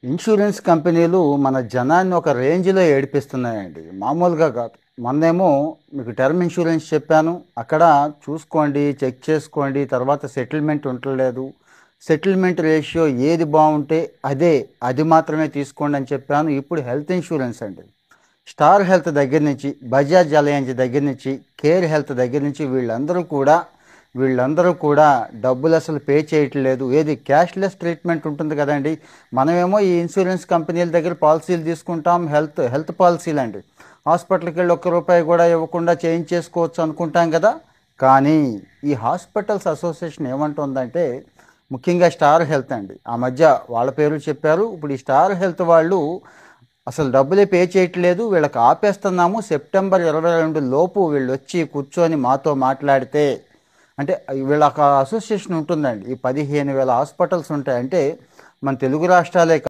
Insurance కంపెనీలు మన జనాన్ని ఒక రేంజ్‌లో ఏడిపిస్తున్నాయండి. మామూలుగా కాదు. మొన్నేమో మీకు టర్మ్ ఇన్స్యూరెన్స్ చెప్పాను. అక్కడ చూసుకోండి, చెక్ చేసుకోండి, తర్వాత సెటిల్మెంట్ ఉండలేదు. సెటిల్మెంట్ రేషియో ఏది బావుంటే అది మాత్రమే తీసుకోండి అని చెప్పాను. ఇప్పుడు హెల్త్ ఇన్సూరెన్స్ అండి. స్టార్ హెల్త్ దగ్గర నుంచి, బజాజ్ అలయన్స్ దగ్గర నుంచి, కేర్ హెల్త్ దగ్గర నుంచి వీళ్ళందరూ కూడా డబ్బులు అసలు పే చేయట్లేదు. ఏది క్యాష్‌లెస్ ట్రీట్మెంట్ ఉంటుంది కదండీ! మనమేమో ఈ ఇన్సూరెన్స్ కంపెనీల దగ్గర పాలిసీలు తీసుకుంటాం. హెల్త్ పాలిసీలండి. హాస్పిటల్‌కెళ్ళి ఒక్క రూపాయి కూడా ఇవ్వకుండా చేయించేసుకోవచ్చు అనుకుంటాం కదా! కానీ ఈ హాస్పిటల్స్ అసోసియేషన్ ఏమంటుందంటే ముఖ్యంగా స్టార్ హెల్త్ అండి. ఆ మధ్య వాళ్ళ పేర్లు చెప్పారు. ఇప్పుడు ఈ స్టార్ హెల్త్ వాళ్ళు అసలు డబ్బులే పే చేయట్లేదు. వీళ్ళకి ఆపేస్తున్నాము. సెప్టెంబర్ 22 లోపు వీళ్ళొచ్చి కూర్చొని మాతో మాట్లాడితే అంటే వీళ్ళొక అసోసియేషన్ ఉంటుందండి. ఈ 15,000 హాస్పిటల్స్ ఉంటాయి. అంటే మన తెలుగు రాష్ట్రాలే